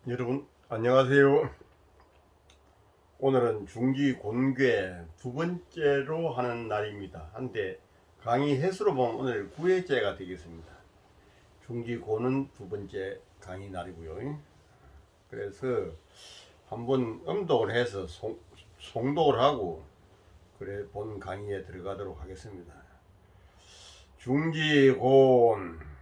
여러분 안녕하세요. 오늘은 중기곤괴 두 번째로 하는 날입니다. 한데 강의 횟수로 보면 오늘 9회째가 되겠습니다. 중기곤은 두 번째 강의 날이고요. 그래서 한번 음독을 해서 송독을 하고 그래 본 강의에 들어가도록 하겠습니다. 중기곤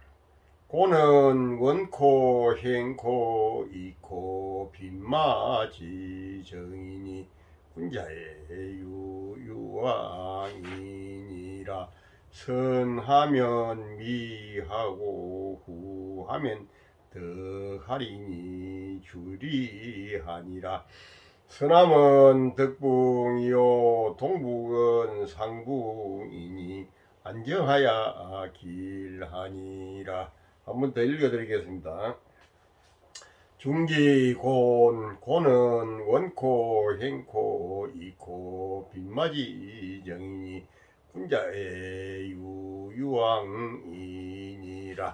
고는 원코 행코 이코 빈마지 정인이 군자의 유유왕이니라. 선하면 미하고 후하면 덕하리니 주리하니라. 서남은 덕붕이요 동북은 상붕이니 안정하야 길하니라. 한번 더 읽어드리겠습니다. 중기곤 고는 원코 행코 이코 빈맞이 정이니 군자의 유유왕이니라.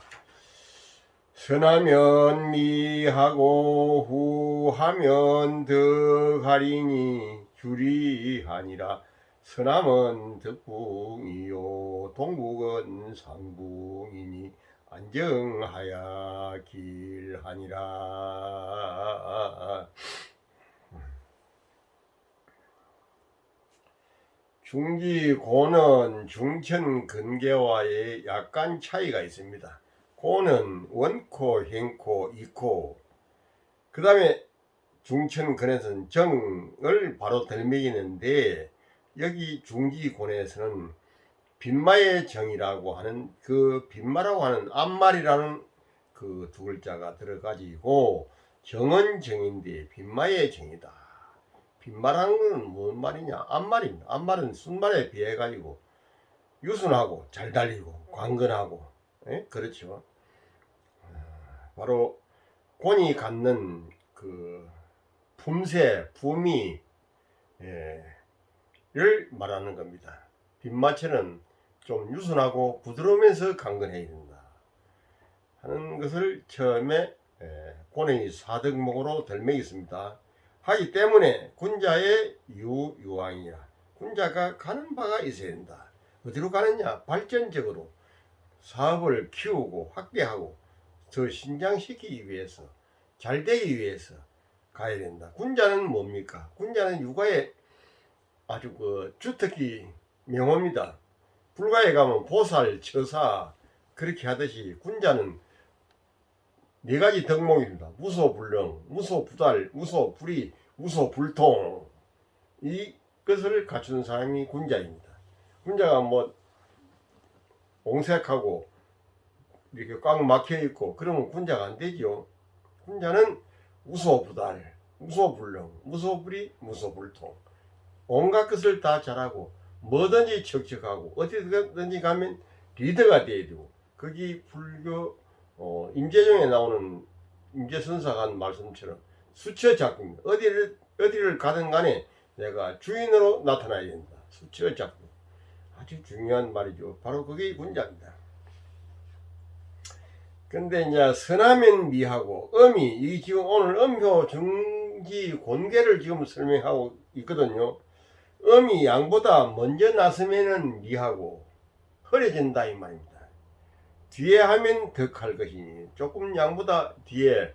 선하면 미하고 후하면 덕하리니 주리하니라. 서남은 덕붕이요 동북은 상붕이니 안정하야 길하니라. 중기고는 중천 근계와의 약간 차이가 있습니다. 고는 원코, 행코, 이코. 그 다음에 중천 근에서는 정을 바로 덜먹이는데 여기 중기곤에서는 빈마의 정이라고 하는 그 빈마라고 하는 앞말이라는 그 두 글자가 들어가지고 정은 정인데 빈마의 정이다. 빈마라는 건 뭔 말이냐? 앞말입니다. 앞말은 순말에 비해 가지고 유순하고 잘 달리고 광건하고, 그렇죠. 바로 곤이 갖는 그 품새, 품위, 를 말하는 겁니다. 빈마체는 좀 유순하고 부드러우면서 강건해야 된다 하는 것을 처음에 곤의 사덕목으로 덜먹였습니다. 하기 때문에 군자의 유유왕이라. 군자가 가는 바가 있어야 된다. 어디로 가느냐? 발전적으로 사업을 키우고 확대하고 더 신장시키기 위해서, 잘 되기 위해서 가야 된다. 군자는 뭡니까? 군자는 육아에 아주 그 주특기 명호입니다. 불가에 가면 보살, 처사 그렇게 하듯이 군자는 네 가지 덕목입니다. 무소불능, 무소부달, 무소불위, 무소불통. 이것을 갖춘 사람이 군자입니다. 군자가 뭐 옹색하고 이렇게 꽉 막혀 있고 그러면 군자가 안 되죠. 군자는 무소부달, 무소불능, 무소불위, 무소불통. 온갖 것을 다 잘하고 뭐든지 척척하고 어디든지 가면 리더가 돼야 되고. 거기 불교 임재정에 나오는 임재선사가 한 말씀처럼 수처작품, 어디를 가든 간에 내가 주인으로 나타나야 된다. 수처작품 아주 중요한 말이죠. 바로 그게 군자입니다. 근데 이제 선하면 미하고 음이, 이 지금 오늘 음효 중기 곤계를 지금 설명하고 있거든요. 음이 양보다 먼저 나서면은 미하고 흐려진다 이 말입니다. 뒤에 하면 덕할 것이니 조금 양보다 뒤에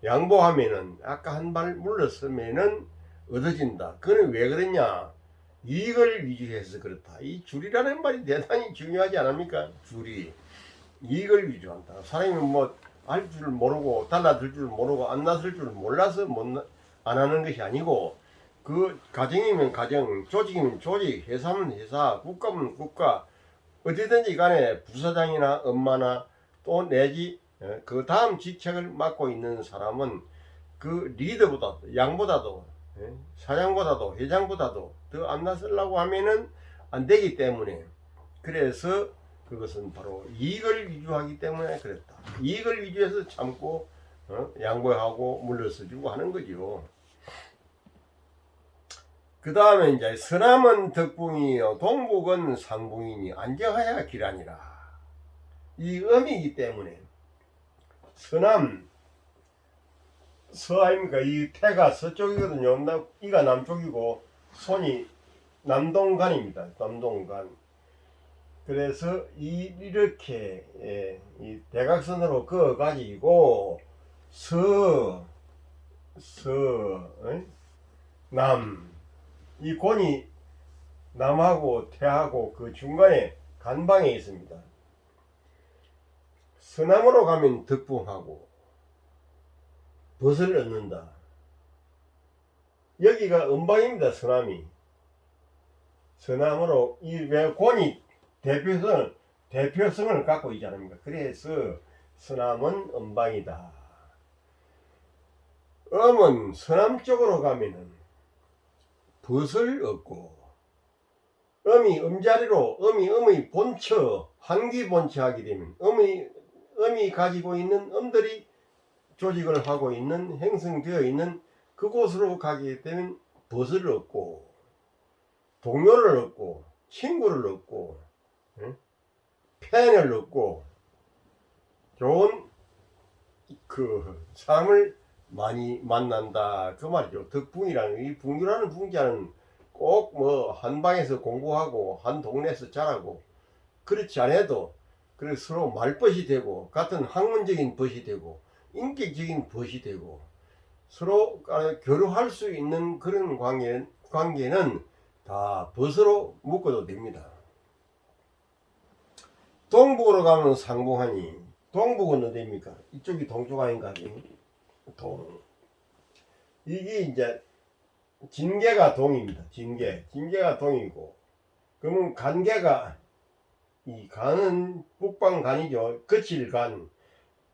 양보하면은 아까 한 발 물러서면은 얻어진다. 그는 왜 그러냐? 이익을 위주해서 그렇다. 이 줄이라는 말이 대단히 중요하지 않습니까? 줄이 이익을 위주한다. 사람이 뭐 할 줄 모르고 달라들 줄 모르고 안 나설 줄 몰라서 안 하는 것이 아니고, 그 가정이면 가정, 조직이면 조직, 회사면 회사, 국가면 국가, 어디든지 간에 부사장이나 엄마나 또 내지 그 다음 직책을 맡고 있는 사람은 그 리더보다도, 양보다도, 사장보다도, 회장보다도 더 안 나서려고 하면은 안 되기 때문에, 그래서 그것은 바로 이익을 위주하기 때문에 그랬다. 이익을 위주해서 참고 양보하고 물러서주고 하는 거죠. 그 다음에 이제 서남은 덕붕이요 동북은 상붕이니 안정하야 길하니라. 이 음이기 때문에 서남, 서 아닙니까? 이 태가 서쪽이거든요. 이가 남쪽이고 손이 남동간입니다. 남동간. 그래서 이렇게 이 대각선으로 그어 가지고 서, 남. 이 곤이 남하고 태하고 그 중간에 간방에 있습니다. 서남으로 가면 덕붕하고 벗을 얻는다. 여기가 음방입니다. 서남이. 서남으로 이 왜 곤이 대표성을 갖고 있지 않습니까? 그래서 서남은 음방이다. 음은 서남 쪽으로 가면은 벗을 얻고, 음이 음자리로 음의 본처 한기 본처 하게 되면 음이 가지고 있는 음들이 조직을 하고 있는 형성되어 있는 그곳으로 가게 되면 벗을 얻고 동료를 얻고 친구를 얻고 팬을 얻고 좋은 그 사람을 많이 만난다 그 말이죠. 덕붕이라는 이 붕이라는 붕자는 꼭 뭐 한 방에서 공부하고 한 동네에서 자라고 그렇지 않아도 그래 서로 말벗이 되고 같은 학문적인 벗이 되고 인격적인 벗이 되고 서로 교류할 수 있는 그런 관계는 다 벗으로 묶어도 됩니다. 동북으로 가면 상봉하니 동북은 어디입니까? 이쪽이 동쪽 아닌가? 동. 이게 이제 진계가 동입니다. 진계가 동이고 그러면 간계가 이 간은 북방간이죠. 거칠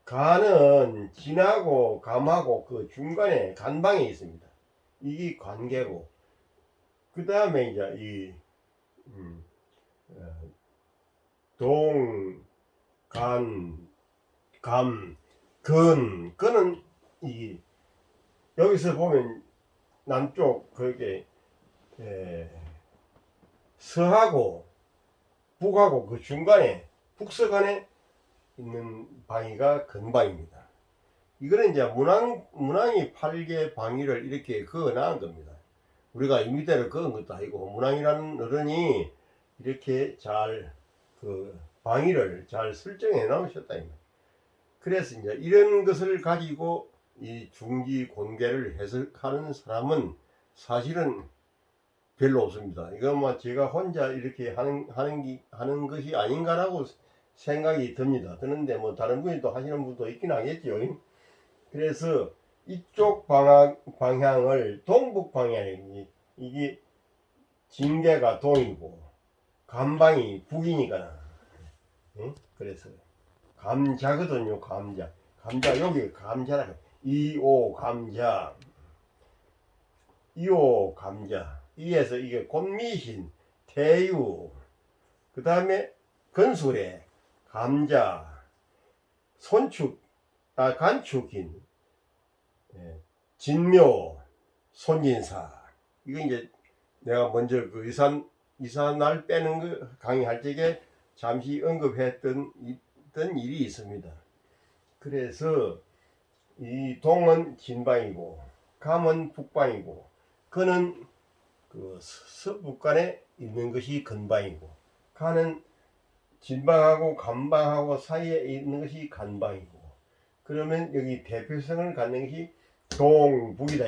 간은 진하고 감하고 그 중간에 간방에 있습니다. 이게 관계고 그 다음에 이제 이 동, 간, 감, 근은 이 여기서 보면 남쪽 그게 서하고 북하고 그 중간에 북서간에 있는 방위가 근방입니다. 이거는 이제 문항이 8개 방위를 이렇게 그어 나온 겁니다. 우리가 임의대로 그은 것도 아니고 문항이라는 어른이 이렇게 잘 그 방위를 잘 설정해 나오셨다. 그래서 이제 이런 것을 가지고 이 중기 곤계를 해석하는 사람은 사실은 별로 없습니다. 이건 뭐 제가 혼자 이렇게 하는 것이 아닌가라고 생각이 듭니다. 드는데 뭐 다른 분이 또 하시는 분도 있긴 하겠죠. 그래서 이쪽 방향을 동북 방향이 이게 진계가 동이고 감방이 북이니까 그래서 감자거든요. 감자 여기 감자라 2오 감자 2오 감자 이에서 이게 곤미신 태유 그 다음에 건술에 감자 손축 간축인 진묘 손진사 이거 이제 내가 먼저 그 이산날 빼는 거 강의할 적에 잠시 언급했던 일이 있습니다. 그래서 이 동은 진방이고 감은 북방이고 근은 그 서북간에 있는 것이 근방이고 간은 진방하고 간방하고 사이에 있는 것이 간방이고 그러면 여기 대표성을 갖는 것이 동북이다.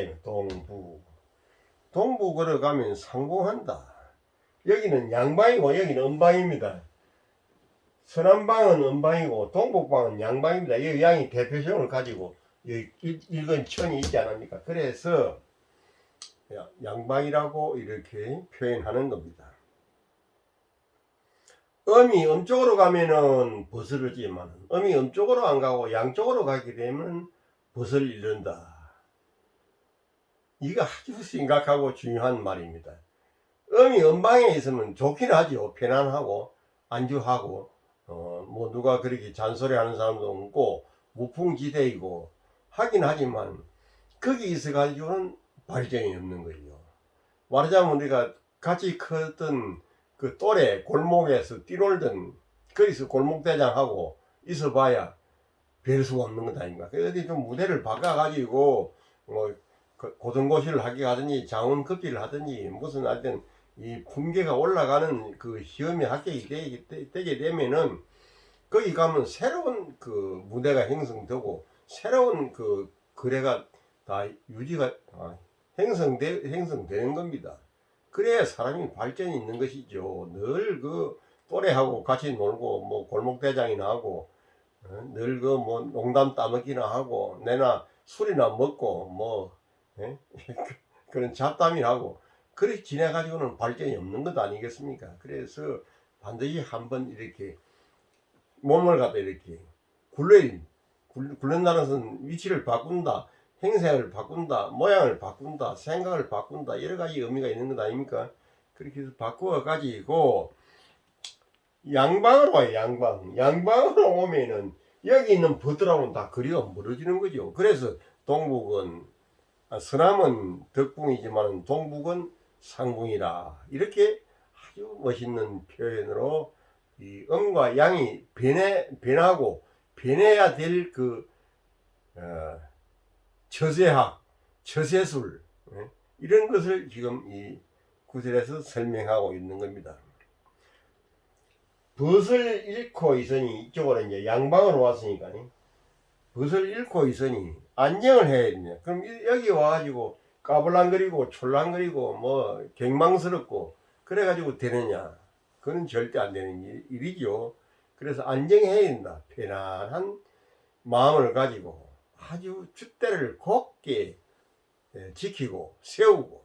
동북으로 가면 상봉한다. 여기는 양방이고 여기는 음방입니다. 서남방은 음방이고 동북방은 양방입니다. 이 양이 대표성을 가지고 읽은 천이 있지 않습니까? 그래서 양방이라고 이렇게 표현하는 겁니다. 음이 음쪽으로 가면은 벗을 얻지만 음이 음쪽으로 안 가고 양쪽으로 가게 되면 벗을 잃는다. 이거 아주 심각하고 중요한 말입니다. 음이 음방에 있으면 좋긴 하죠. 편안하고 안주하고 뭐 누가 그렇게 잔소리하는 사람도 없고 무풍지대이고 하긴 하지만 거기 있어 가지고는 발전이 없는 거예요. 말하자면 우리가 같이 컸던 그 또래 골목에서 뛰놀던 거기서 골목대장하고 있어봐야 별 수가 없는 것 아닌가. 그래서 좀 무대를 바꿔가지고 뭐 고등고시를 하게 하든지 장원급제를 하든지 무슨 하여튼 이 품계가 올라가는 그 시험에 합격이 되게 되면은 거기 가면 새로운 그 무대가 형성되고 새로운 그 거래가 다 유지가 형성되는 겁니다. 그래야 사람이 발전이 있는 것이죠. 늘 그 또래하고 같이 놀고 뭐 골목대장이나 하고 늘 그 뭐 농담 따먹기나 하고 내나 술이나 먹고 뭐 예? 그런 잡담이 하고 그렇게 지내가지고는 발전이 없는 것 아니겠습니까? 그래서 반드시 한번 이렇게 몸을 갖다 이렇게 굴른다는 것은 위치를 바꾼다, 행색을 바꾼다, 모양을 바꾼다, 생각을 바꾼다, 여러 가지 의미가 있는 것 아닙니까? 그렇게 해서 바꾸어 가지고 양방으로 와요. 양방으로 오면은 여기 있는 버들하고는 다 거리가 멀어지는 거죠. 그래서 동북은 서남은 덕붕이지만 동북은 상붕이라 이렇게 아주 멋있는 표현으로 이 음과 양이 변하고 변해야 될 그 처세학, 처세술 이런 것을 지금 이 구절에서 설명하고 있는 겁니다. 벗을 잃고 있으니 이쪽으로 이제 양방으로 왔으니까 벗을 잃고 있으니 안정을 해야 되냐. 그럼 여기 와가지고 까불랑거리고 촐랑거리고 뭐 경망스럽고 그래가지고 되느냐. 그건 절대 안 되는 일이죠. 그래서 안정해야 된다. 편안한 마음을 가지고 아주 줏대를 곱게 지키고 세우고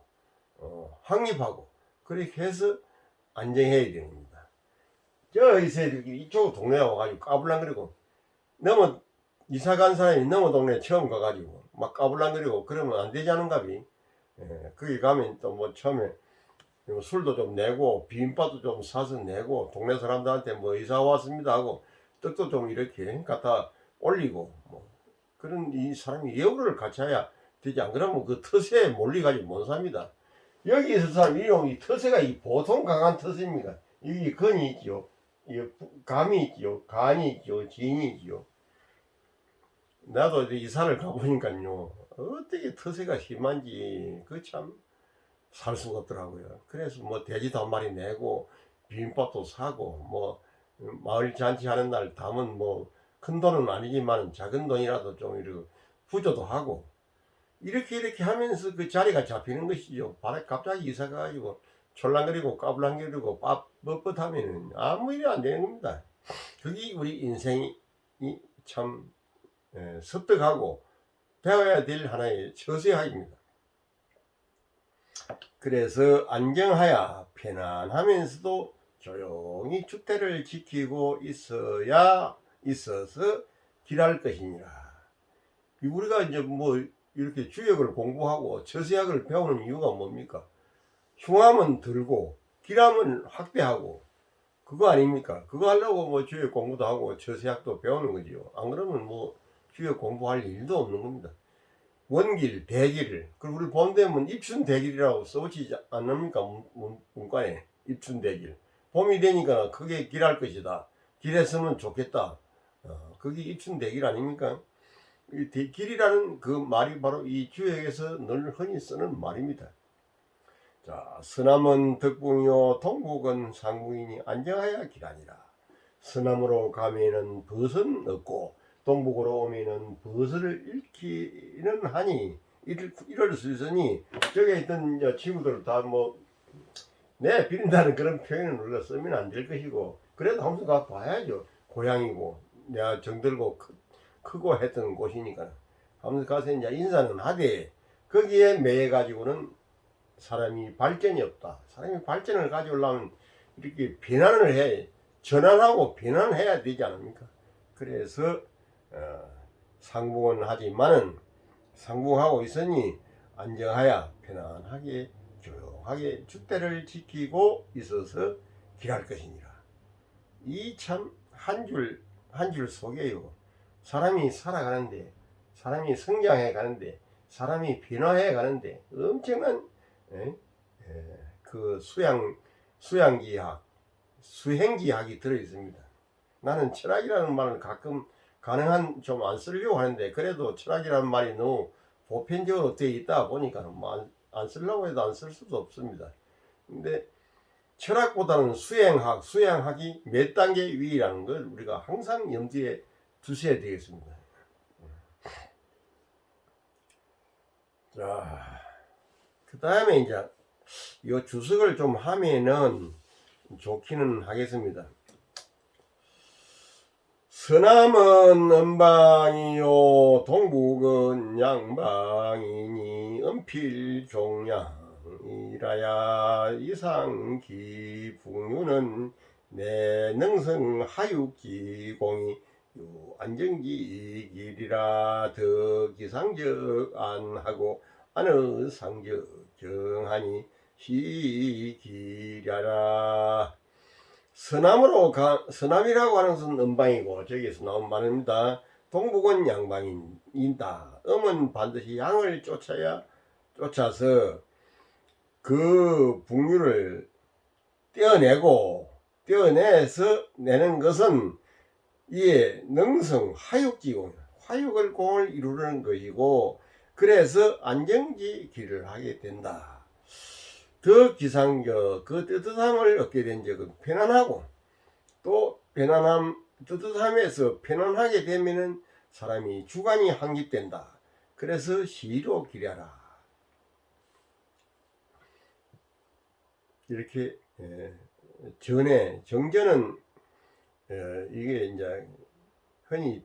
확립하고 그렇게 해서 안정해야 되는 겁니다. 저 이쪽 동네에 와가지고 까불랑거리고 너무 이사 간 사람이 너무 동네 처음 가가지고 막 까불랑거리고 그러면 안 되지 않은가비. 거기 가면 또 뭐 처음에 술도 좀 내고 비빔밥도 좀 사서 내고 동네 사람들한테 뭐 이사 왔습니다 하고 떡도 좀 이렇게 갖다 올리고 뭐 그런 이 사람이 예우를 갖춰야 되지. 안 그러면 그 터세에 몰리가지고 못 삽니다. 여기 있을 사람 이 터세가 이 보통 강한 터세입니다. 여기 건이 있죠, 감이 있죠, 간이 있죠, 진이 있죠. 나도 이사를 가보니까요 어떻게 터세가 심한지 그 참 살 수가 없더라고요. 그래서 뭐 돼지도 한 마리 내고 비빔밥도 사고 뭐 마을 잔치 하는 날 담은 뭐 큰 돈은 아니지만 작은 돈이라도 좀 이렇게 부조도 하고 이렇게 하면서 그 자리가 잡히는 것이죠. 갑자기 이사 가가지고 촐랑거리고 까불랑거리고 뻣뻣하면 아무 일이 안 되는 겁니다. 그게 우리 인생이 참 습득하고 배워야 될 하나의 처세학입니다. 그래서 안정하여 편안하면서도 조용히 줏대를 지키고 있어서 길할 것이니라. 우리가 이제 뭐 이렇게 주역을 공부하고 처세학을 배우는 이유가 뭡니까? 흉함은 들고 길함은 확대하고 그거 아닙니까? 그거 하려고 뭐 주역 공부도 하고 처세학도 배우는 거지요. 안 그러면 뭐 주역 공부할 일도 없는 겁니다. 원길, 대길, 그리고 우리 봄되면 입춘대길이라고 써붙이지 않습니까? 문간에 입춘대길. 봄이 되니까 그게 길할 것이다. 길했으면 좋겠다. 그게 입춘대길 아닙니까? 이 길이라는 그 말이 바로 이 주역에서 늘 흔히 쓰는 말입니다. 자, 서남은 덕붕이요 동북은 상붕이니 안정하여 길하니라. 서남으로 가면은 벗은 없고 동북으로 오면은 벗을 잃기는 하니 이럴 수 있으니 저기 있던 친구들 다 뭐 내 비린다는 그런 표현을 우리가 쓰면 안 될 것이고 그래도 한번 가 봐야죠. 고향이고 내가 정들고 크고 했던 곳이니까 한번 가서 이제 인사는 하되 거기에 매여 가지고는 사람이 발전이 없다. 사람이 발전을 가져오려면 이렇게 변환을 해 전환하고 변환해야 되지 않습니까? 그래서 상붕은 하지만은 상붕하고 있으니 안정하여 편안하게 조용하게 줏대를 지키고 있어서 길할 것이니라. 이 참 한 줄 속에요. 사람이 살아가는데 사람이 성장해 가는데 사람이 변화해 가는데 엄청난 그 수양기학 수행기학이 들어 있습니다. 나는 철학이라는 말을 가끔 가능한 좀 안 쓰려고 하는데 그래도 철학이라는 말이 너무 보편적으로 되어 있다 보니까 안 쓰려고 해도 안 쓸 수도 없습니다. 근데 철학보다는 수행학이 몇 단계 위라는 걸 우리가 항상 염두에 두셔야 되겠습니다. 자, 그 다음에 이제 이 주석을 좀 하면은 좋기는 하겠습니다. 서남은 음방이요 동북은 양방이니 은필종양이라야 이상기 북유는 내능성 하육기공이 안정기 길이라 더 기상적 안하고 안의 상적 정하니 시기랴라. 서남이라고 하는 것은 음방이고 저기에서 나온 말입니다. 동북은 양방인다. 음은 반드시 양을 쫓아서 그 북유를 떼어내서 내는 것은 이에 능성 화육지공, 화육을 공을 이루는 것이고, 그래서 안정지 길을 하게 된다. 더 기상적 그 뜨뜻함을 얻게 된 적은 편안하고, 또 뜨뜻함에서 편안하게 되면은 사람이 주관이 확립된다. 그래서 시로 기랴라. 이렇게 정전은 이게 이제 흔히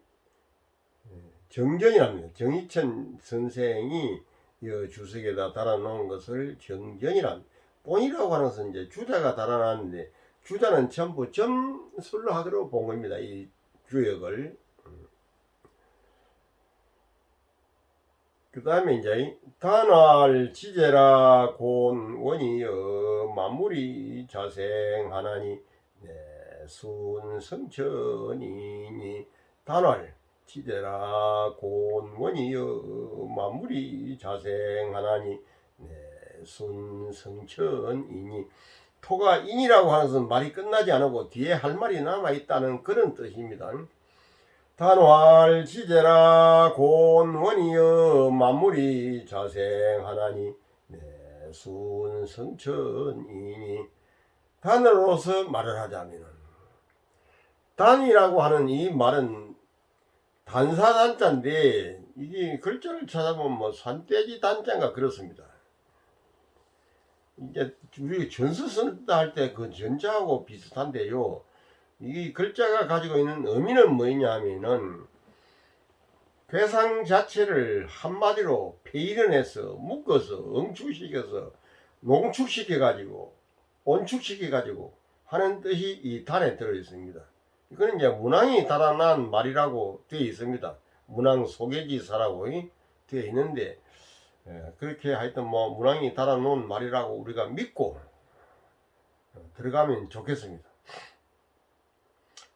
정전이랍니다. 정의천 선생이 이 주석에다 달아놓은 것을 정전이랍니다. 본이라고 하는 것은 이제 주자가 달아놨는데 주자는 전부 점술로 하도록 본 겁니다. 이 주역을. 그 다음에 이제 단활 지제라 곤 원이여 만물이 자생하나니 순성천이니 단활 지제라 곤 원이여 만물이 자생하나니 순성천이니 토가 인이라고 하는 것은 말이 끝나지 않고 뒤에 할 말이 남아있다는 그런 뜻입니다. 단활 지제라 곤 원이여 만물이 자생하나니 순성천이니 단어로서 말을 하자면 단이라고 하는 이 말은 단사단자인데 이게 글자를 찾아보면 뭐 산돼지 단자인가 그렇습니다. 이제 우리 전서 쓴다 할 때 그 전자하고 비슷한데요. 이 글자가 가지고 있는 의미는 뭐냐 하면은 괴상 자체를 한마디로 폐일원해서 묶어서 응축시켜서 농축시켜가지고 온축시켜가지고 하는 뜻이 이 단에 들어있습니다. 이거는 이제 문왕이 달아난 말이라고 되어 있습니다. 문왕 소개지사라고 되어 있는데 그렇게 하여튼 뭐 문왕이 달아놓은 말이라고 우리가 믿고 들어가면 좋겠습니다.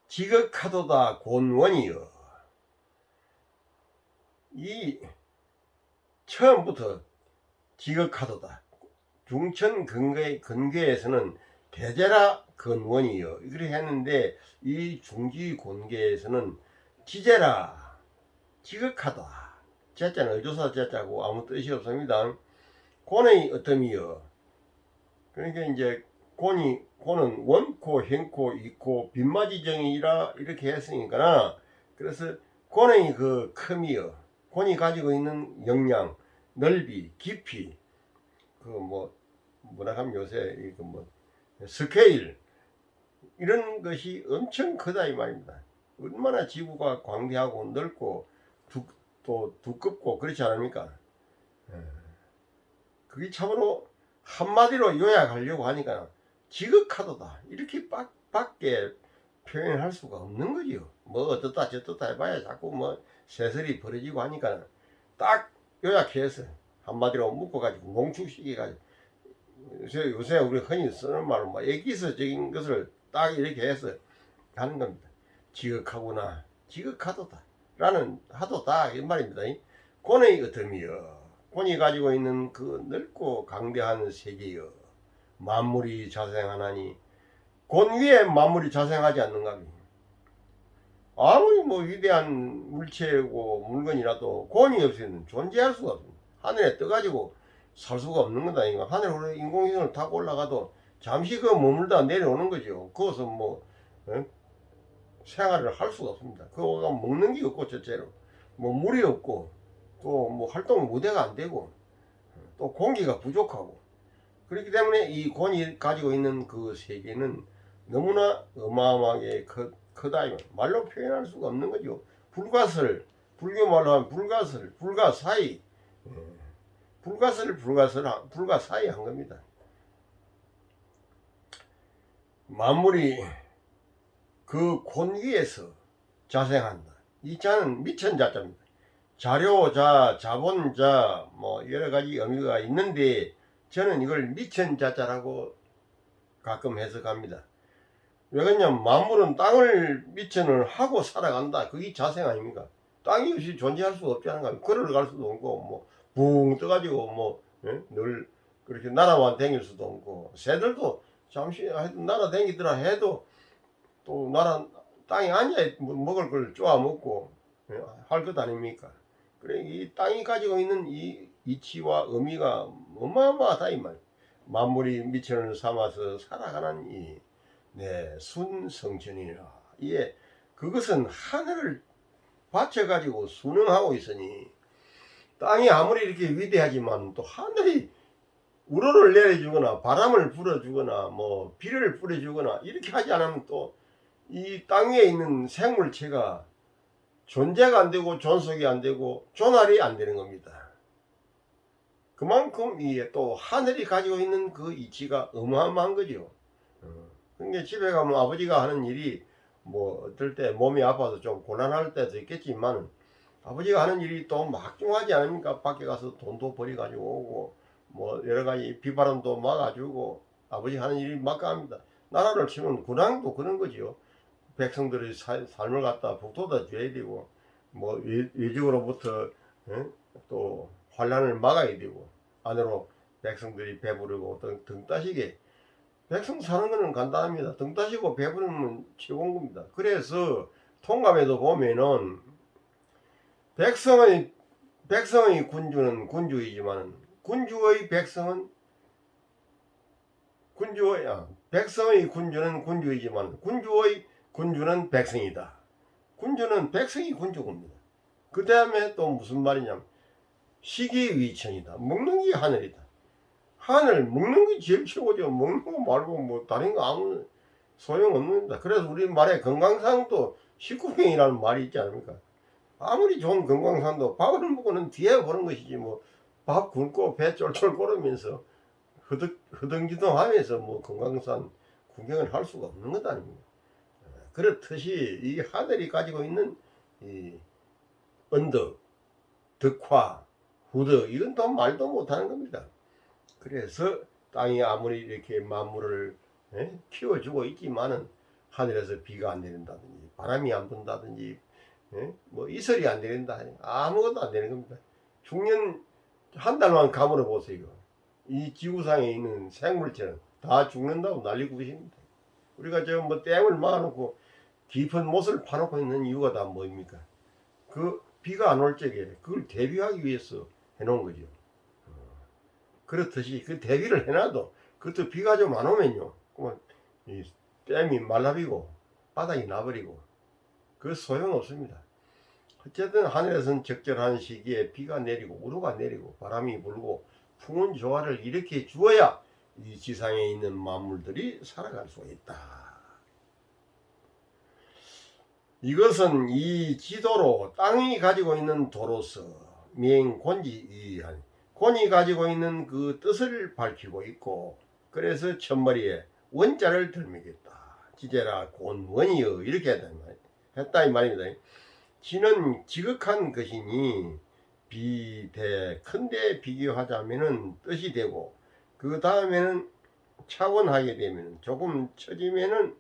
지극하도다 곤원이여. 이 처음부터 지극하도다. 중천 근괴에서는 대제라 근원이여 이렇게 했는데 이 중지 곤괴에서는 지제라 지극하다. 제자는 의조사 제자고 아무 뜻이 없습니다. 곤의 어떤이여. 그러니까 이제 곤은 원코, 행코, 이코, 빈마지정이라 이렇게 했으니까 그래서 곤의 그 큼이여. 곤이 가지고 있는 역량, 넓이, 깊이, 그 뭐라 하면 요새 이거 뭐 스케일 이런 것이 엄청 크다 이 말입니다. 얼마나 지구가 광대하고 넓고 또 두껍고 그렇지 않습니까? 그게 참으로 한마디로 요약하려고 하니까 지극하도다 이렇게 밖에 표현할 수가 없는 거지요. 뭐 어떻다 저떻다 해봐야 자꾸 뭐 새설이 벌어지고 하니까 딱 요약해서 한마디로 묶어가지고 농축시켜가지고 요새 우리 흔히 쓰는 말로 뭐 애기서적인 것을 딱 이렇게 해서 하는 겁니다. 지극하구나 지극하도다 라는 하도다 이 말입니다. 곤의 어텀이여. 곤이 가지고 있는 그 넓고 강대한 세계여. 만물이 자생하나니 곤 위에 만물이 자생하지 않는가. 아무리 뭐 위대한 물체고 물건이라도 곤이 없이는 존재할 수가 없습니다. 하늘에 떠가지고 살 수가 없는 거다. 이거 하늘에 인공위성을 타고 올라가도 잠시 그 머물다 내려오는 거죠. 거기서 뭐 생활을 할 수가 없습니다. 그거가 먹는 게 없고, 첫째로 뭐 물이 없고, 또 뭐 활동 무대가 안 되고, 또 공기가 부족하고, 그렇기 때문에 이 곤이 가지고 있는 그 세계는 너무나 어마어마하게 크다. 말로 표현할 수가 없는 거죠. 불가설, 불교 말로 하면 불가설, 불가사의, 불가사의 한 겁니다. 만물이 그 곤 위에서 자생한다. 이 자는 미천자자입니다. 자료자, 자본자, 뭐 여러 가지 의미가 있는데 저는 이걸 미천자자라고 가끔 해석합니다. 왜 그러냐면 만물은 땅을 미천을 하고 살아간다. 그게 자생 아닙니까? 땅이 없이 존재할 수가 없지 않은가. 걸어갈 수도 없고 붕 떠가지고 늘 그렇게 날아만 다닐 수도 없고, 새들도 잠시 날아다니더라 해도 또 땅에 앉아 먹을 걸 쪼아 먹고 할 것 아닙니까? 그래, 이 땅이 가지고 있는 이 이치와 의미가 어마어마하다 이 말. 만물이 미천을 삼아서 살아가는 이 순성천이라. 이게 그것은 하늘을 받쳐가지고 순응하고 있으니, 땅이 아무리 이렇게 위대하지만 또 하늘이 우로를 내려주거나 바람을 불어주거나 뭐 비를 뿌려주거나 이렇게 하지 않으면 또 이 땅 위에 있는 생물체가 존재가 안 되고 존속이 안 되고 존알이 안 되는 겁니다. 그만큼 이게 또 하늘이 가지고 있는 그 이치가 어마어마한 거죠. 그러니까 집에 가면 아버지가 하는 일이 뭐 어떨 때 몸이 아파서 좀 곤란할 때도 있겠지만, 아버지가 하는 일이 또 막중하지 않습니까? 밖에 가서 돈도 벌이 가지고 오고 뭐 여러 가지 비바람도 막아주고 아버지 하는 일이 막강합니다. 나라를 치면 군왕도 그런 거지요. 백성들의 삶을 갖다 북돋아 줘야 되고, 뭐 외적으로부터 또 환란을 막아야 되고, 안으로 백성들이 배부르고 등 따시게. 백성 사는 거는 간단합니다. 등 따시고 배부르면 최고인 겁니다. 그래서 통감에도 보면은 백성의 군주는 군주이지만 백성의 군주는 군주이지만 군주의 군주는 백성이다. 군주는 백성이 군주입니다. 그 다음에 또 무슨 말이냐면 시기위천이다. 먹는 게 하늘이다. 하늘 먹는 게 제일 최고죠. 먹는 거 말고 뭐 다른 거 아무 소용없는다. 그래서 우리 말에 건강상도 식구경이라는 말이 있지 않습니까? 아무리 좋은 건강상도 밥을 먹고는 뒤에 보는 것이지, 뭐 밥 굶고 배 쫄쫄 끓으면서 허둥지둥 하면서 뭐 건강상 구경을 할 수가 없는 것 아닙니까? 그렇듯이 이 하늘이 가지고 있는 이 언덕, 덕화, 후덕, 이건 또 말도 못하는 겁니다. 그래서 땅이 아무리 이렇게 만물을 키워주고 있지만은 하늘에서 비가 안 내린다든지 바람이 안 분다든지 뭐 이슬이 안 내린다, 아무것도 안 되는 겁니다. 중년 한 달만 가물어 보세요. 이 지구상에 있는 생물체는 다 죽는다고 난리고 계십니다. 우리가 지금 뭐 댐을 막아놓고 깊은 못을 파놓고 있는 이유가 다 뭐입니까? 그 비가 안 올 적에 그걸 대비하기 위해서 해놓은 거죠. 그렇듯이 그 대비를 해놔도 그것도 비가 좀 안 오면요, 그러면 이 댐이 말라비고 바닥이 나버리고 그 소용없습니다. 어쨌든 하늘에서는 적절한 시기에 비가 내리고 우루가 내리고 바람이 불고 풍운 조화를 일으켜 주어야 이 지상에 있는 만물들이 살아갈 수 있다. 이것은 이 지도로 땅이 가지고 있는 도로서 곤이 가지고 있는 그 뜻을 밝히고 있고, 그래서 첫머리에 원자를 들매겠다. 지제라 곤원이여, 이렇게 했다 이 말입니다. 지는 지극한 것이니 큰데 비교하자면은 뜻이 되고, 그 다음에는 차원하게 되면 조금 처지면은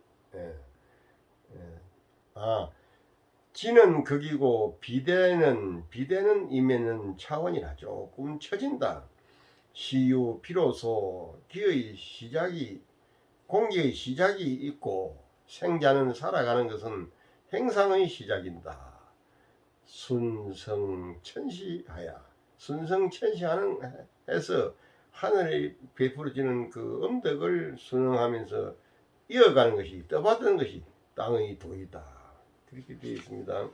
지는 극이고 비대는 이면은 차원이라 조금 처진다. 시유 비로소 공기의 시작이 있고 생자는 살아가는 것은 행상의 시작인다. 순성천시하야. 순성천시하는 해서 하늘에 베풀어지는 그 음덕을 순응하면서 이어가는 것이 떠받드는 것이 땅의 도이다. 그렇게 되어 있습니다.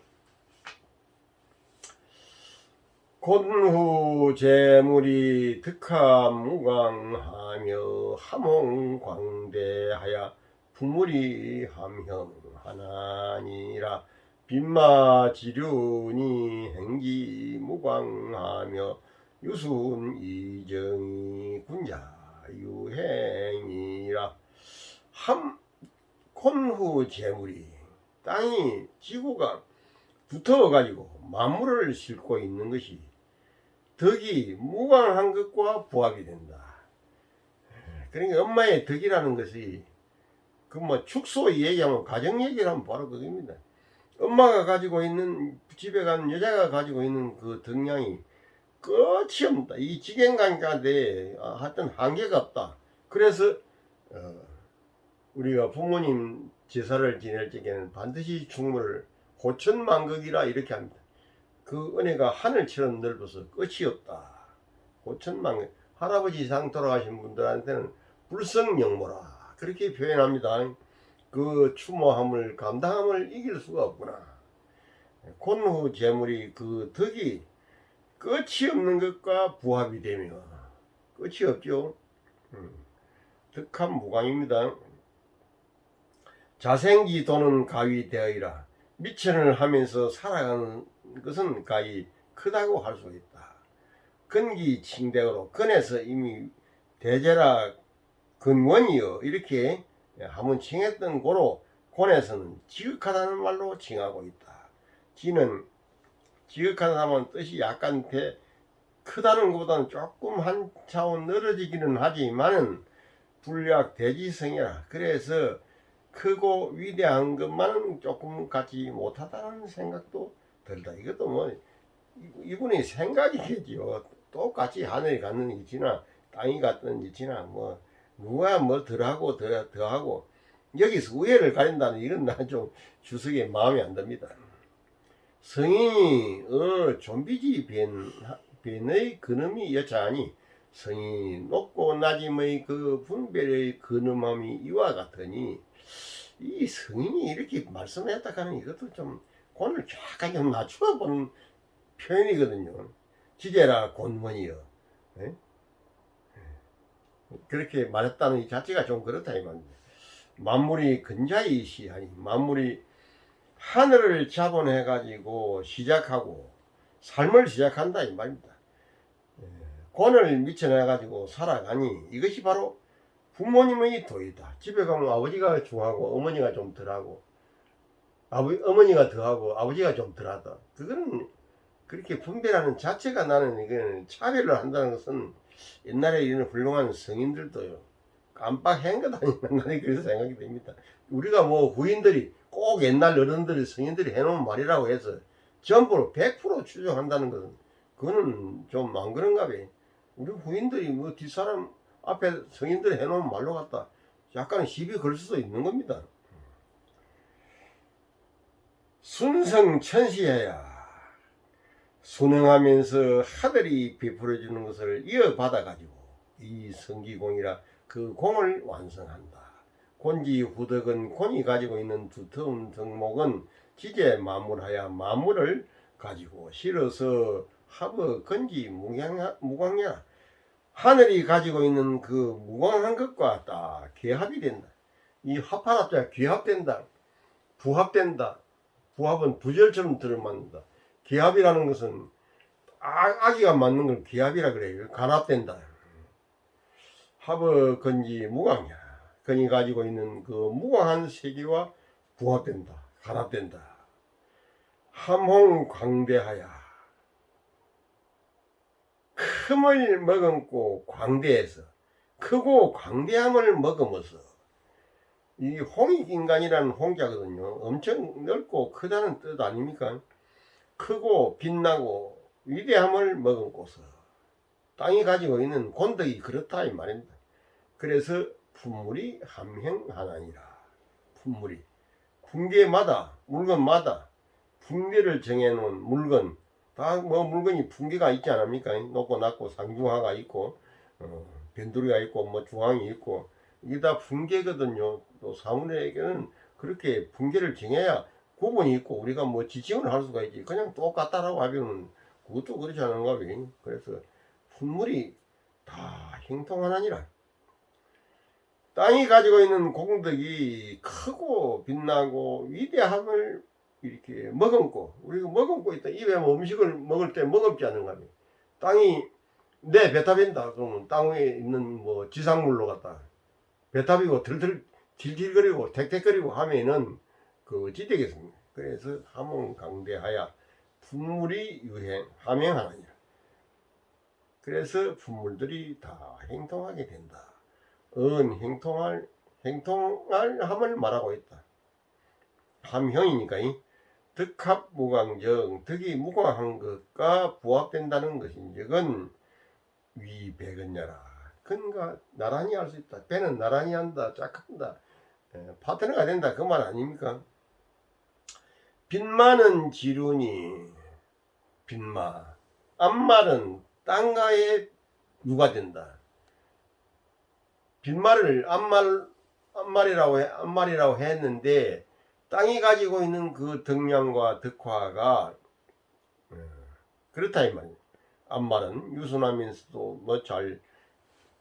곤후 재물이 득함무광하며 함홍광대하여 풍물이 함형하나니라. 빈마지륜이 행기무광하며 유순이정이 군자유행이라. 곤후 재물이 땅이 지구가 붙어가지고 만물을 싣고 있는 것이 덕이 무광한 것과 부합이 된다. 그러니까 엄마의 덕이라는 것이 그 뭐 축소 얘기하면 가정 얘기를 하면 바로 그겁니다. 엄마가 가지고 있는 집에 가는 여자가 가지고 있는 그 덕량이 끝이 없다. 이 지경간까지 하여튼 한계가 없다. 그래서 우리가 부모님 제사를 지낼 적에는 반드시 충무를 호천만극이라 이렇게 합니다. 그 은혜가 하늘처럼 넓어서 끝이 없다. 호천만극. 할아버지 이상 돌아가신 분들한테는 불성영모라 그렇게 표현합니다. 그 추모함을 감당함을 이길 수가 없구나. 곤후 재물이 그 덕이 끝이 없는 것과 부합이 되며 끝이 없죠. 덕한 무광입니다. 자생기 도는 가위 되어이라. 미천을 하면서 살아가는 것은 가히 크다고 할 수 있다. 근기 칭대어로 근에서 이미 대제라 근원이여 이렇게 한번 칭했던 고로 곤에서는 지극하다는 말로 칭하고 있다. 지는 지극하다는 뜻이 약간 크다는 것보다는 조금 한 차원 늘어지기는 하지만은 불약 대지성이라. 그래서 크고 위대한 것만은 조금 갖지 못하다는 생각도 들다. 이것도 뭐 이분의 생각이겠죠. 똑같이 하늘이 갖는 이치나 땅이 갖는 이치나 뭐 누가 뭐 덜하고 더하고 여기서 우애를 가린다는 이건 난 좀 주석에 마음에 안 듭니다. 성인이 좀비지 변의 근음이 여차하니 성인이 높고 낮음의 그 분별의 근음함이 이와 같으니 이 성인이 이렇게 말씀했다 하는 이것도 좀 곤을 약간 좀 낮추어 보는 표현이거든요. 지제라 곤원이여. 그렇게 말했다는 이 자체가 좀 그렇다 이 말입니다. 만물이 근자이시하니 만물이 하늘을 자본해 가지고 시작하고 삶을 시작한다 이 말입니다. 곤을 미쳐내 가지고 살아가니 이것이 바로 부모님의 도이다. 집에 가면 아버지가 중하고 어머니가 좀 덜하고 어머니가 더하고 아버지가 좀 덜하다. 그거는 그렇게 분별하는 자체가 나는 이거는 차별을 한다는 것은 옛날에 이런 훌륭한 성인들도요 깜빡한 것 아니면 나는 그래서 생각이 됩니다. 우리가 뭐 후인들이 꼭 옛날 어른들이 성인들이 해놓은 말이라고 해서 전부로 100% 추정한다는 것은 그거는 좀 안 그런가 봐요. 우리 후인들이 뭐 뒷사람 앞에 성인들이 해놓은 말로 갖다 약간 시비 걸 수도 있는 겁니다. 순성천시해야 순응하면서 하늘이 베풀어주는 것을 이어받아 가지고 이 성기공이라 그 공을 완성한다. 곤지 후덕은 곤이 가지고 있는 두터운 덕목은 지제 만물하여 만물을 가지고 실어서 합어 건지 무광야 하늘이 가지고 있는 그 무광한 것과 딱 개합이 된다. 이 합하다 귀합된다. 부합된다. 부합은 부절처럼 들어맞는다. 기합이라는 것은 아기가 맞는 걸 기합이라 그래요. 간합된다. 합어 건지 무광야. 건이 가지고 있는 그 무광한 세계와 부합된다. 간합된다. 함홍광대하야. 큼을 머금고 광대해서 크고 광대함을 머금어서 이 홍익인간이라는 홍자거든요. 엄청 넓고 크다는 뜻 아닙니까? 크고 빛나고 위대함을 머금고서 땅이 가지고 있는 곤덕이 그렇다 이 말입니다. 그래서 품물이 함행하나니라. 품물이 군계마다 물건마다 분계를 정해놓은 물건 다 뭐 물건이 분계가 있지 않습니까? 높고 낮고 상중하가 있고 변두리가 있고 뭐 중앙이 있고 이게 다 분계거든요. 또 사물에게는 그렇게 분계를 정해야 구분이 있고 우리가 뭐 지칭을 할 수가 있지. 그냥 똑같다라고 하면은 그것도 그렇지 않은가 봐. 그래서 분물이 다 형통하나니라. 땅이 가지고 있는 공덕이 크고 빛나고 위대함을 이렇게 머금고 우리가 머금고 있다. 입에 음식을 먹을 때 머금지 않는가 봐. 땅이 내 배탑인다. 그러면 땅 위에 있는 뭐 지상물로 갖다 배탑이고 들들 질질거리고 택택거리고 하면은 그 어찌 되겠습니까? 그래서 함흥강대하야 분물이 유행 함행하느니라. 그래서 분물들이 다 행통하게 된다. 행통할 함을 말하고 있다. 함형이니까 득합무광정 득이 무광한 것과 부합된다는 것인즉은 위배건야라. 그러니까 나란히 할 수 있다. 배는 나란히 한다. 짝한다. 파트너가 된다. 그 말 아닙니까? 빛마는 지륜이 빛마 앞말은 땅과에 유가된다. 빈말을 앞말이라고 했는데 땅이 가지고 있는 그 덕량과 덕화가 그렇다 이 말이에요. 앞말은 유순하면서도 뭐 잘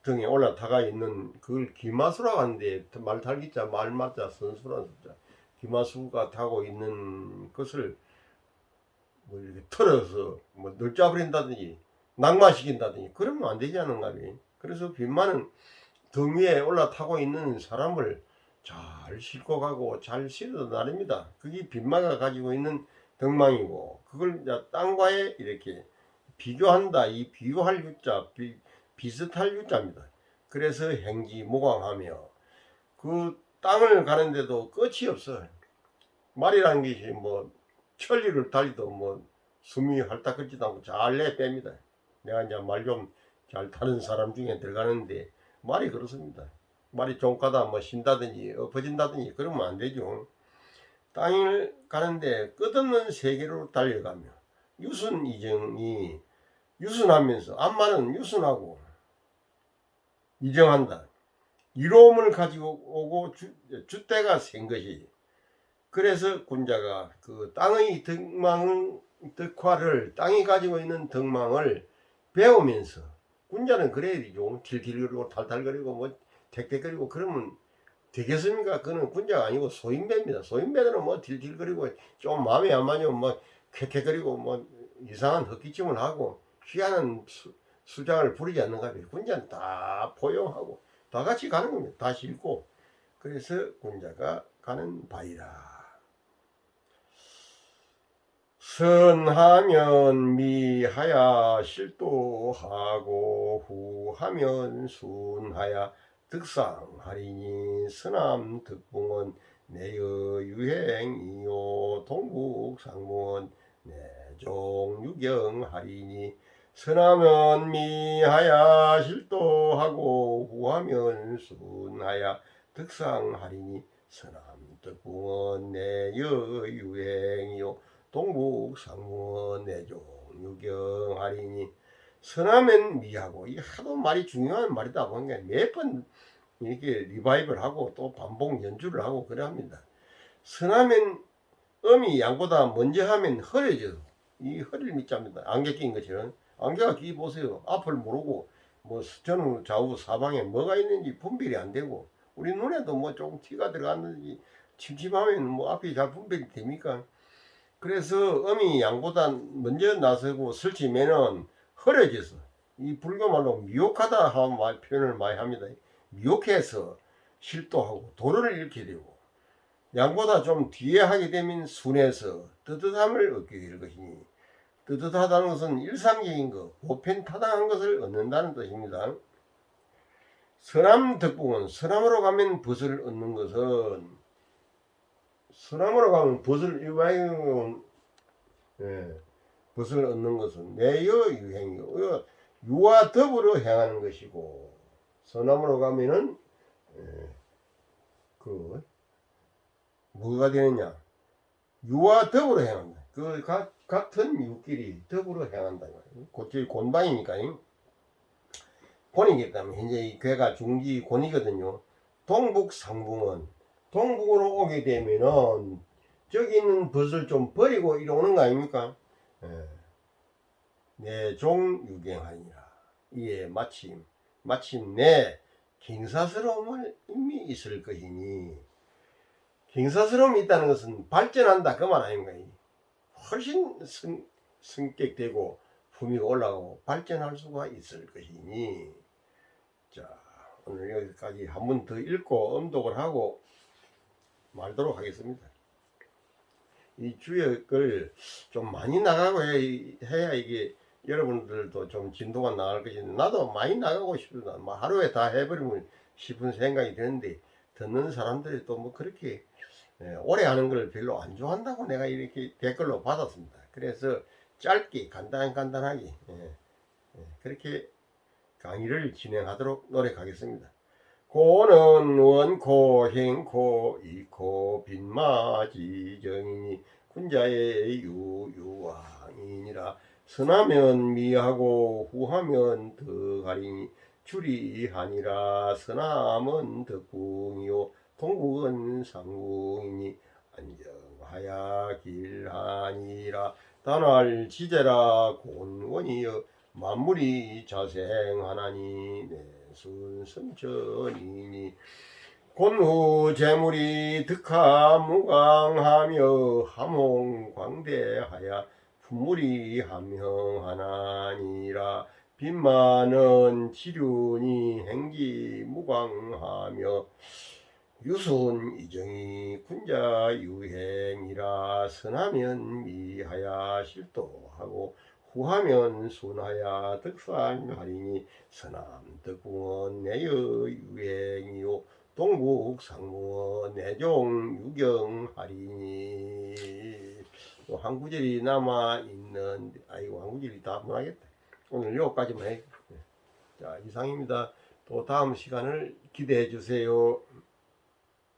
등에 올라타가 있는 그걸 기마수라고 하는데 말탈기자 말맞자 선수라는 숫자 기마수가 타고 있는 것을 뭐 이렇게 털어서 뭐 널짜버린다든지 낙마시킨다든지 그러면 안 되지 않은가 봐. 그래서 빈마는 등 위에 올라타고 있는 사람을 잘 싣고 가고 잘 실어도 나릅니다. 그게 빈마가 가지고 있는 덕망이고 그걸 땅과에 이렇게 비교한다. 이 비교할 유자 비슷할 유자입니다. 그래서 행지무광하며 그 땅을 가는데도 끝이 없어. 말이라는 것이 뭐 천리를 달리도 뭐 숨이 헐떡거리지도 않고 잘 내뺍니다. 내가 이제 말 좀 잘 타는 사람 중에 들어가는데 말이 그렇습니다. 말이 좀 가다 뭐 쉰다든지 엎어진다든지 그러면 안 되죠. 땅을 가는데 끝없는 세계로 달려가며 유순이정이 유순하면서 앞말은 유순하고 이정한다. 이로움을 가지고 오고 주대가 센 것이. 그래서 군자가 그 땅의 덕화를 땅이 가지고 있는 덕망을 배우면서 군자는 그래야 되죠. 딜딜거리고 탈탈거리고 뭐 택택거리고 그러면 되겠습니까? 그는 군자가 아니고 소인배입니다. 소인배들은 뭐 딜딜거리고 좀 마음에 안 맞으면 뭐 쾌쾌거리고 뭐 이상한 헛기침을 하고 희한한 수장을 부리지 않는가 봐요. 군자는 다 포용하고 다 같이 가는 겁니다. 다 싣고. 그래서 군자가 가는 바이라. 선하면 미하야 실도하고 후하면 순하야 득상하리니 서남 득봉은 내의 유행이요 동북 상문 내종 유경하리니 선하면 미하야 실도하고 후하면 순하야 득상하리니 서남 득봉은 내의 유행이요 동북 상문 내종 유경하리니 선하면 미하고 이 하도 말이 중요한 말이다 보니까 몇 번 이렇게 리바이벌 하고 또 반복 연주를 하고 그래 합니다. 선하면 음이 양보다 먼저 하면 허려져. 이 허리를 밑잡니다. 안개 낀 것처럼 안개가 끼 보세요. 앞을 모르고 뭐 저는 좌우 사방에 뭐가 있는지 분별이 안 되고 우리 눈에도 뭐 조금 티가 들어갔는지 침침하면 뭐 앞이 잘 분별이 됩니까? 그래서 음이 양보다 먼저 나서고 설치면은 흐려져서 이 불교 말로 미혹하다 하는 표현을 많이 합니다. 미혹해서 실도하고 도를 잃게 되고 양보다 좀 뒤에 하게 되면 순해서 뜨뜻함을 얻게 될 것이니 뜨뜻하다는 것은 일상적인 것, 보편타당한 것을 얻는다는 뜻입니다. 서남 덕봉은 서남으로 가면 벗을 얻는 것은 서남으로 가면 벗을 일반적으로 벗을 얻는 것은 내여 유행이요. 유와 더불어 행하는 것이고 서남으로 가면은 그 뭐가 되느냐? 유와 더불어 행한다. 같은 이웃끼리 더불어 행한다. 곧질 곤방이니까. 곤이기 때문에 현재 이 괴가 중기 곤이거든요. 동북 상붕은 동북으로 오게 되면은 저기 있는 벗을 좀 버리고 이리 오는 거 아닙니까? 내종 유경하니라. 이에 마침내 경사스러움을 이미 있을 것이니, 경사스러움이 있다는 것은 발전한다 그 말 아닙니까? 훨씬 성격되고 품위가 올라가고 발전할 수가 있을 것이니. 자, 오늘 여기까지 한 번 더 읽고 음독을 하고 말도록 하겠습니다. 이 주역을 좀 많이 나가고 해야 이게 여러분들도 좀 진도가 나갈 것인데, 나도 많이 나가고 싶습니다. 뭐 하루에 다 해버리면 싶은 생각이 드는데, 듣는 사람들이 또 뭐 그렇게 오래 하는 걸 별로 안 좋아한다고 내가 이렇게 댓글로 받았습니다. 그래서 짧게 간단하게 그렇게 강의를 진행하도록 노력하겠습니다. 고는 원코 행코 이코 빈마지정이니 군자의 유유왕이니라. 선하면 미하고 후하면 덕하리니 주리하니라. 선함은 덕궁이요 동북은 상궁이니 안정하야 길하니라. 단할 지제라 곤원이여 만물이 자생하나니 내순성천이니. 곤후 재물이 득하무강하며 함홍광대하야 품물이 함형하나니라. 빈만은 지륜이 행기무광하며 유순 이정이 군자 유행이라. 선하면 미하야 실도하고 후하면 순하야 득산하리니 선함 덕궁은 내여 유행이요 동북 상무은 내종 유경하리니. 한 구절이 남아 있는, 아이고 한 구절이 다 못하겠다. 오늘 여기까지만 해. 자, 이상입니다. 또 다음 시간을 기대해 주세요.